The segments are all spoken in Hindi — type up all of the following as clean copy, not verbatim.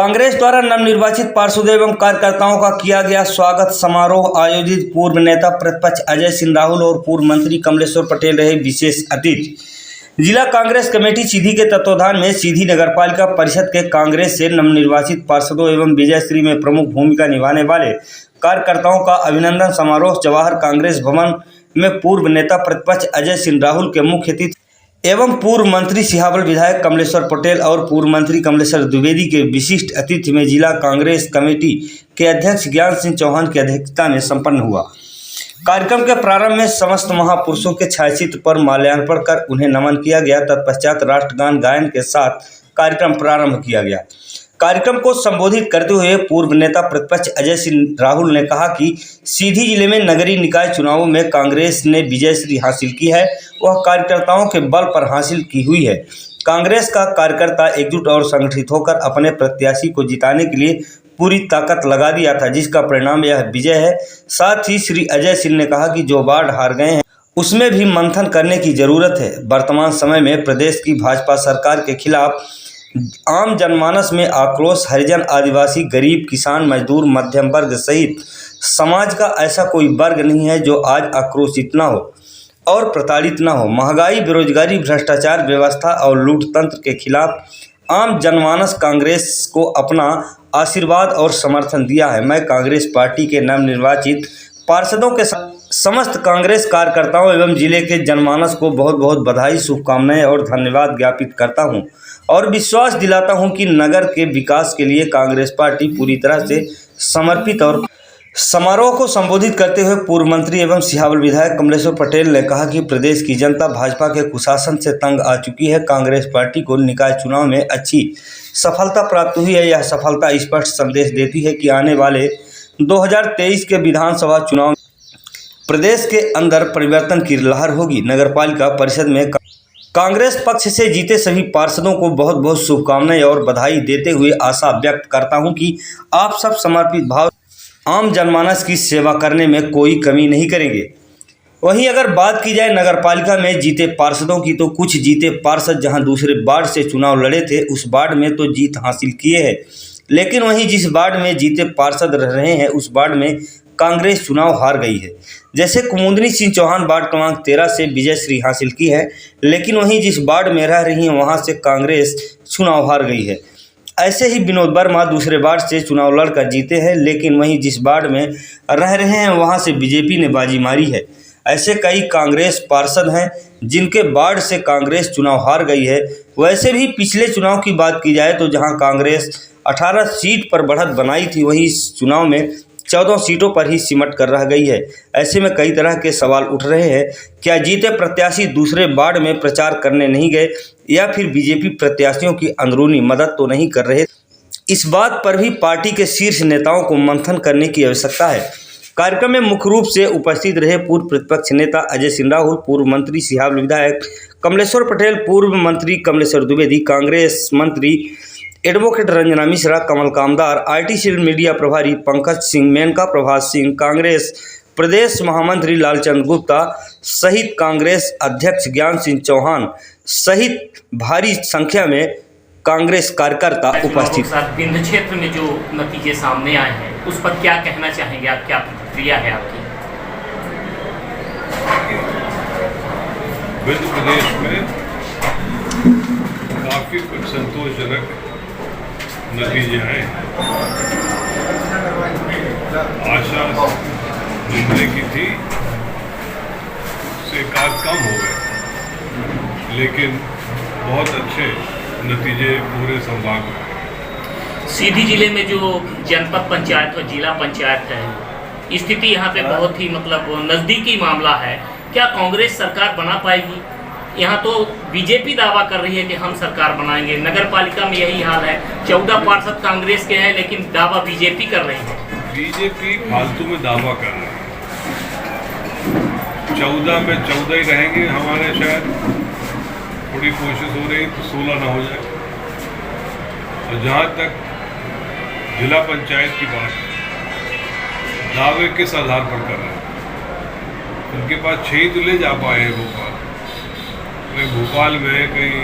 कांग्रेस द्वारा नवनिर्वाचित पार्षदों एवं कार्यकर्ताओं का किया गया स्वागत समारोह आयोजित। पूर्व नेता प्रतिपक्ष अजय सिंह राहुल और पूर्व मंत्री कमलेश्वर पटेल रहे विशेष अतिथि। जिला कांग्रेस कमेटी सीधी के तत्वाधान में सीधी नगरपालिका परिषद के कांग्रेस से नवनिर्वाचित पार्षदों एवं विजयश्री में प्रमुख भूमिका निभाने वाले कार्यकर्ताओं का अभिनंदन समारोह जवाहर कांग्रेस भवन में पूर्व नेता प्रतिपक्ष अजय सिंह राहुल के मुख्य अतिथि एवं पूर्व मंत्री सिहावल विधायक कमलेश्वर पटेल और पूर्व मंत्री कमलेश्वर द्विवेदी के विशिष्ट अतिथि में जिला कांग्रेस कमेटी के अध्यक्ष ज्ञान सिंह चौहान की अध्यक्षता में संपन्न हुआ। कार्यक्रम के प्रारंभ में समस्त महापुरुषों के छायाचित्र पर माल्यार्पण कर उन्हें नमन किया गया। तत्पश्चात राष्ट्रगान गायन के साथ कार्यक्रम प्रारंभ किया गया। कार्यक्रम को संबोधित करते हुए पूर्व नेता प्रतिपक्ष अजय सिंह राहुल ने कहा कि सीधी जिले में नगरीय निकाय चुनावों में कांग्रेस ने विजयश्री हासिल की है, वह कार्यकर्ताओं के बल पर हासिल की हुई है। कांग्रेस का कार्यकर्ता एकजुट और संगठित होकर अपने प्रत्याशी को जिताने के लिए पूरी ताकत लगा दिया था, जिसका परिणाम यह विजय है। साथ ही श्री अजय सिंह ने कहा कि जो वार्ड हार गए हैं उसमें भी मंथन करने की जरूरत है। वर्तमान समय में प्रदेश की भाजपा सरकार के खिलाफ आम जनमानस में आक्रोश, हरिजन, आदिवासी, गरीब, किसान, मजदूर, मध्यम वर्ग सहित समाज का ऐसा कोई वर्ग नहीं है जो आज आक्रोशित न हो और प्रताड़ित न हो। महंगाई, बेरोजगारी, भ्रष्टाचार, व्यवस्था और लूटतंत्र के खिलाफ आम जनमानस कांग्रेस को अपना आशीर्वाद और समर्थन दिया है। मैं कांग्रेस पार्टी के नवनिर्वाचित पार्षदों के समस्त कांग्रेस कार्यकर्ताओं एवं जिले के जनमानस को बहुत बहुत बधाई, शुभकामनाएं और धन्यवाद ज्ञापित करता हूं और विश्वास दिलाता हूं कि नगर के विकास के लिए कांग्रेस पार्टी पूरी तरह से समर्पित। और समारोह को संबोधित करते हुए पूर्व मंत्री एवं सिहावल विधायक कमलेश्वर पटेल ने कहा कि प्रदेश की जनता भाजपा के कुशासन से तंग आ चुकी है। कांग्रेस पार्टी को निकाय चुनाव में अच्छी सफलता प्राप्त हुई है। यह सफलता स्पष्ट संदेश देती है कि आने वाले 2023 के विधानसभा चुनाव में प्रदेश के अंदर परिवर्तन की लहर होगी। नगरपालिका परिषद में कांग्रेस पक्ष से जीते सभी पार्षदों को बहुत बहुत शुभकामनाएं और बधाई देते हुए आशा व्यक्त करता हूं कि आप सब समर्पित भाव आम जनमानस की सेवा करने में कोई कमी नहीं करेंगे। वहीं अगर बात की जाए नगरपालिका में जीते पार्षदों की, तो कुछ जीते पार्षद जहां दूसरे वार्ड से चुनाव लड़े थे उस वार्ड में तो जीत हासिल किए हैं, लेकिन वहीं जिस वार्ड में जीते पार्षद रह रहे हैं उस वार्ड में कांग्रेस चुनाव हार गई है। जैसे कुमुदनी सिंह चौहान वार्ड क्रमांक 13 से विजयश्री हासिल की है, लेकिन वहीं जिस वार्ड में रह रही हैं वहां से कांग्रेस चुनाव हार गई है। ऐसे ही विनोद वर्मा दूसरे वार्ड से चुनाव लड़कर जीते हैं, लेकिन वहीं जिस वार्ड में रह रहे हैं वहां से बीजेपी ने बाजी मारी है। ऐसे कई कांग्रेस पार्षद हैं जिनके वार्ड से कांग्रेस चुनाव हार गई है। वैसे भी पिछले चुनाव की बात की जाए तो जहां कांग्रेस 18 सीट पर बढ़त बनाई थी, वहीं इस चुनाव में 14 सीटों पर ही सिमट कर रह गई है। ऐसे में कई तरह के सवाल उठ रहे हैं, क्या जीते प्रत्याशी दूसरे वार्ड में प्रचार करने नहीं गए या फिर बीजेपी प्रत्याशियों की अंदरूनी मदद तो नहीं कर रहे। इस बात पर भी पार्टी के शीर्ष नेताओं को मंथन करने की आवश्यकता है। कार्यक्रम में मुख्य रूप से उपस्थित रहे पूर्व प्रतिपक्ष नेता अजय सिंह राहुल, पूर्व मंत्री सिहावल विधायक कमलेश्वर पटेल, पूर्व मंत्री कमलेश्वर द्विवेदी, कांग्रेस मंत्री advocate Ranjana Mishra, Kamal Kamdar, IT cell media प्रभारी पंकज सिंह, मेनका प्रभात सिंह, कांग्रेस प्रदेश महामंत्री लालचंद गुप्ता सहित कांग्रेस अध्यक्ष ज्ञान सिंह चौहान सहित भारी संख्या में कांग्रेस कार्यकर्ता उपस्थित। विंध्य क्षेत्र में जो नतीजे सामने आए हैं उस पर क्या कहना चाहेंगे आप, क्या प्रतिक्रिया है आपकी? विंध्य प्रदेश में काफी संतोषजनक नतीजे आए। आशा मिलने की थी से काफी कम हो गए, लेकिन बहुत अच्छे नतीजे पूरे संभाग में। सीधी जिले में जो जनपद पंचायत और जिला पंचायत है, स्थिति यहाँ पे बहुत ही नज़दीकी मामला है। क्या कांग्रेस सरकार बना पाएगी? यहाँ तो बीजेपी दावा कर रही है कि हम सरकार बनाएंगे। नगर पालिका में यही हाल है, 14 पार्षद कांग्रेस के हैं लेकिन दावा बीजेपी कर रही है। बीजेपी फालतू में दावा कर रही है। 14 में 14 ही रहेंगे। हमारे शायद थोड़ी कोशिश हो रही तो 16 ना हो जाए। और जहाँ तक जिला पंचायत की बात, दावे किस आधार पर कर रहे हैं? उनके पास 6 तो ले जा पाए हैं भोपाल। कहीं भोपाल में कहीं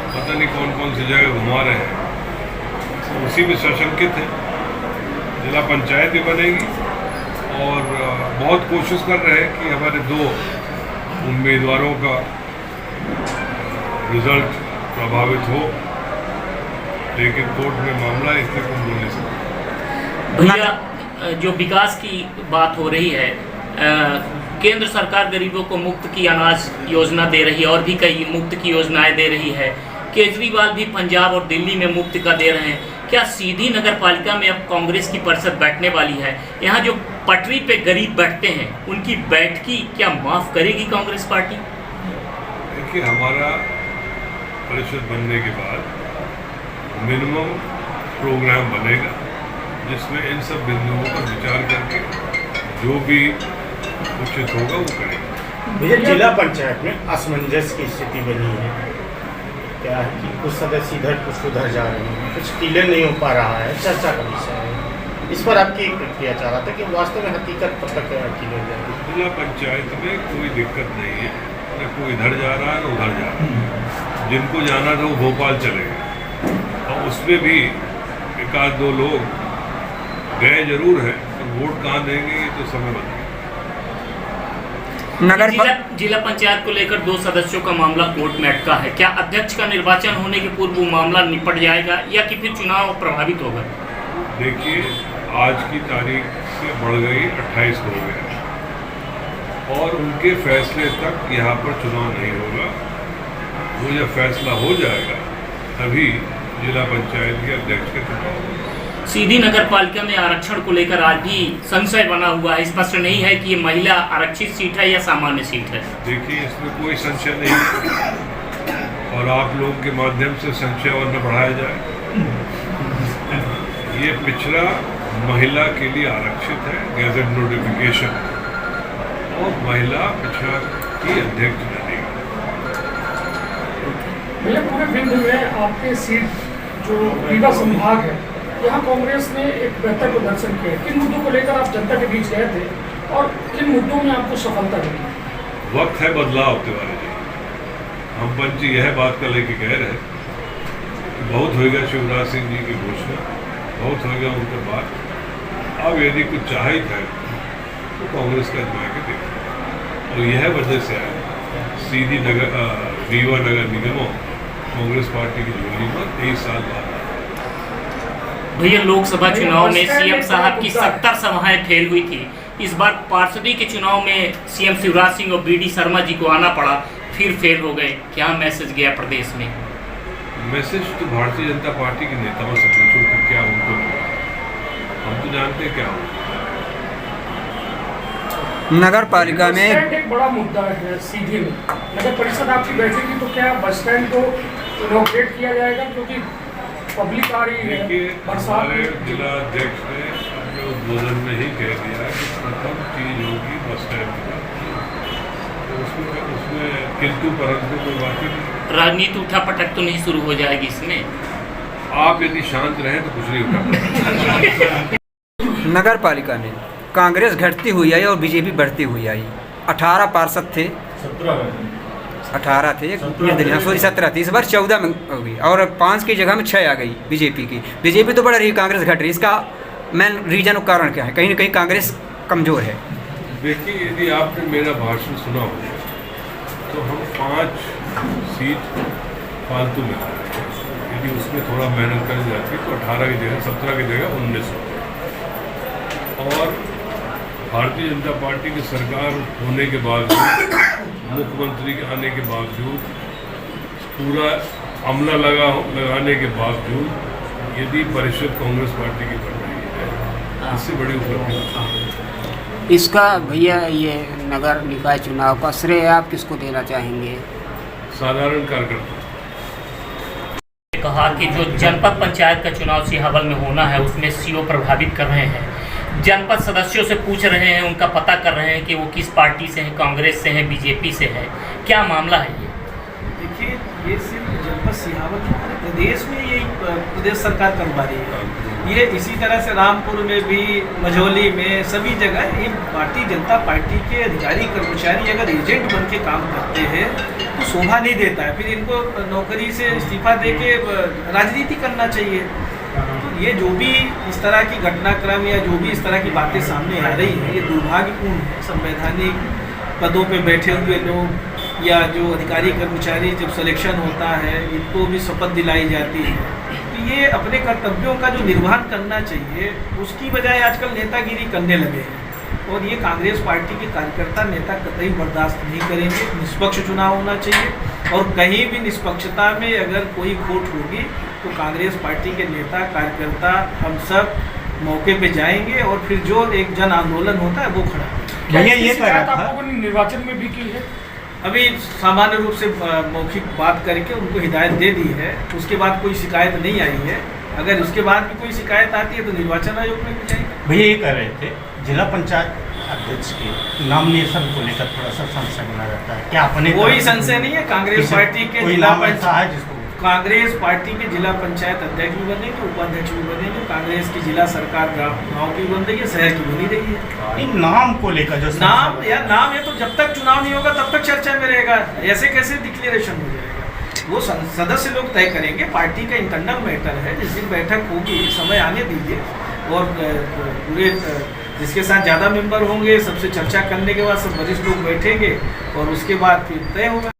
पता नहीं कौन कौन सी जगह घुमा रहे हैं। उसी में सशंकित है। जिला पंचायत भी बनेगी और बहुत कोशिश कर रहे हैं कि हमारे 2 उम्मीदवारों का रिजल्ट प्रभावित हो, लेकिन कोर्ट में मामला है, इसलिए कुछ बोल नहीं सकते। भैया, जो विकास की बात हो रही है, केंद्र सरकार गरीबों को मुफ्त की अनाज योजना दे रही है और भी कई मुफ्त की योजनाएं दे रही है। केजरीवाल भी पंजाब और दिल्ली में मुफ्त का दे रहे हैं। क्या सीधी नगर पालिका में अब कांग्रेस की परिषद बैठने वाली है? यहाँ जो पटरी पे गरीब बैठते हैं उनकी बैठकी क्या माफ करेगी कांग्रेस पार्टी? देखिए, हमारा परिषद बनने के बाद मिनिमम प्रोग्राम बनेगा जिसमें इन सब बिंदुओं पर विचार करके जो भी उचित होगा वो करेंगे। भैया, जिला पंचायत में असमंजस की स्थिति बनी है, क्या है कि कुछ सदस्य इधर कुछ उधर जा रहे हैं, कुछ क्लियर नहीं हो पा रहा है, चर्चा का विषय है। इस पर आपकी प्रतिक्रिया चाह रहा था कि वास्तव में हकीकत कब तक क्लियर हो जाएगी? जिला पंचायत में कोई दिक्कत नहीं है, न कोई इधर जा रहा है न उधर जा रहा है। जिनको जाना था वो भोपाल चले गए और उसमें भी 1-2 लोग गए जरूर है, पर वोट कहाँ देंगे ये तो समय बताएगा। जिला पंचायत को लेकर 2 सदस्यों का मामला कोर्ट में अटका है। क्या अध्यक्ष का निर्वाचन होने के पूर्व वो मामला निपट जाएगा या कि फिर चुनाव प्रभावित होगा? देखिए, आज की तारीख से बढ़ गई 28 हो गए और उनके फैसले तक यहाँ पर चुनाव नहीं होगा। वो जब फैसला हो जाएगा तभी जिला पंचायत के अध्यक्ष का चुनाव होगा। सीधी नगर पालिका में आरक्षण को लेकर आज भी संशय बना हुआ है। स्पष्ट नहीं है कि ये महिला आरक्षित सीट है या सामान्य सीट है। देखिए, इसमें कोई संशय नहीं है और आप लोगों के माध्यम से संशय और न बढ़ाया जाए। ये पिछड़ा महिला के लिए आरक्षित है, गैजेट नोटिफिकेशन, और महिला पिछड़ा की अध्यक्ष बनेगी। भैया, पूरे विंध्य में आपके सीट जो रीवा संभाग है, यहाँ कांग्रेस ने एक बेहतर प्रदर्शन किया। किन मुद्दों को लेकर आप जनता के बीच गए थे और किन मुद्दों में आपको सफलता मिली? वक्त है बदलाव तिवारी जी। हम पंच यह बात का लेके कह रहे कि बहुत होगा शिवराज सिंह जी की घोषणा, बहुत होगा उनके बाद। अब यदि कुछ चाहिए था तो कांग्रेस का अजमा के देखा और यह वजह से आया सीधी नगर रीवा नगर निगमों कांग्रेस पार्टी की झोली में 23 साल बाद। भैया, लोकसभा चुनाव में सीएम साहब की 70 सभाएं फेल हुई थी। इस बार पार्षदी के चुनाव में सीएम शिवराज सिंह और बीडी शर्मा जी को आना पड़ा, फिर फेल हो गए। क्या मैसेज गया प्रदेश में? मैसेज तो भारतीय जनता पार्टी के नेताओं से पूछो कि क्या उनको मिला। हम तो जानते हैं क्या होगा। नगर पालिका में एक बड़ा मुद्दा है सीधी में। नगर परिषद आपकी बैठेगी तो क्या बस स्टैंड को इनॉग्रेट किया जाएगा, क्योंकि पब्लिक आ रही है? हमारे जिला अध्यक्ष ने अपने उद्बोधन में ही कह दिया कि प्रथम चीज होगी बस स्टैंड की बात, तो उसमें किंतु परंतु कोई बात ही नहीं। राजनीति उठापटक तो नहीं शुरू हो जाएगी इसमें? आप यदि शांत रहें तो कुछ नहीं उठा। नगर पालिका में कांग्रेस घटती हुई आई और बीजेपी बढ़ती हुई आई। 18 पार्षद थे, 18 थे, निर्दलीय 17 थी, इस बार 14 में हो गई और 5 की जगह में 6 आ गई बीजेपी की। बीजेपी तो बढ़ रही है, कांग्रेस घट रही है। इसका मेन रीजन और कारण क्या है? कहीं ना कहीं कांग्रेस कमज़ोर है। देखिए, यदि आपने मेरा भाषण सुना हो तो हम 5 सीट फालतू में, यदि उसमें थोड़ा मेहनत कर जाती तो 18 की जगह 17 की जगह 19 हो। और भारतीय जनता पार्टी की सरकार होने के बावजूद, मुख्यमंत्री के आने के बावजूद, पूरा अमला लगाने के बावजूद यदि परिषद कांग्रेस पार्टी की बढ़ रही है, इससे बड़ी उपलब्धि। इसका भैया, ये नगर निकाय चुनाव का श्रेय आप किसको देना चाहेंगे? साधारण कार्यकर्ता। कहा कि जो जनपद पंचायत का चुनाव सिहावल में होना है उसमें सीओ प्रभावित कर रहे हैं। जनपद सदस्यों से पूछ रहे हैं, उनका पता कर रहे हैं कि वो किस पार्टी से हैं, कांग्रेस से हैं, बीजेपी से है। क्या मामला है ये? देखिए, ये सिर्फ जनपद सिहावल प्रदेश में यही प्रदेश सरकार करवा रही है। ये इसी तरह से रामपुर में भी, मझौली में, सभी जगह ये भारतीय जनता पार्टी के अधिकारी कर्मचारी अगर एजेंट बन के काम करते हैं तो शोभा नहीं देता है। फिर इनको नौकरी से इस्तीफा दे के राजनीति करना चाहिए। तो ये जो भी इस तरह की घटनाक्रम या जो भी इस तरह की बातें सामने आ रही हैं, ये दुर्भाग्यपूर्ण है। संवैधानिक पदों पे बैठे हुए लोग या जो अधिकारी कर्मचारी जब सिलेक्शन होता है, इनको भी शपथ दिलाई जाती है, तो ये अपने कर्तव्यों का जो निर्वहन करना चाहिए उसकी बजाय आजकल नेतागिरी करने लगे हैं। और ये कांग्रेस पार्टी के कार्यकर्ता नेता कतई बर्दाश्त नहीं करेंगे। निष्पक्ष चुनाव होना चाहिए और कहीं भी निष्पक्षता में अगर कोई खोट होगी तो कांग्रेस पार्टी के नेता कार्यकर्ता हम सब मौके पे जाएंगे और फिर जो एक जन आंदोलन होता है वो खड़ा करेंगे। भैया ये शिकायत आप लोगों ने निर्वाचन में भी की है? अभी सामान्य रूप से मौखिक बात करके उनको हिदायत दे दी है, उसके बाद कोई शिकायत नहीं आई है। अगर उसके बाद भी कोई शिकायत आती है तो निर्वाचन आयोग में भी जाएगी। भैया ये कह रहे थे जिला पंचायत अध्यक्ष के नॉमिनेशन को लेकर थोड़ा सा संशय बना रहता है, क्या अपने कोई संशय नहीं है। कांग्रेस पार्टी के कोई जिला नाम ऐसा है जिसको कांग्रेस पार्टी के जिला पंचायत अध्यक्ष भी बनेंगे, उपाध्यक्ष भी बनेंगे। कांग्रेस की जिला सरकार गाँव की बन रही है, शहर की बनी रही है। इन नाम को लेकर जो नाम ये तो जब तक चुनाव नहीं होगा तब तक चर्चा में रहेगा। ऐसे कैसे डिक्लेरेशन हो जाएगा? वो सदस्य लोग तय करेंगे। पार्टी का इंटरनल मैटर है। जिस दिन बैठक होगी समय आने दीजिए और पूरे जिसके साथ ज़्यादा मेंबर होंगे सबसे चर्चा करने के बाद सब वरिष्ठ लोग बैठेंगे और उसके बाद फिर तय होगा।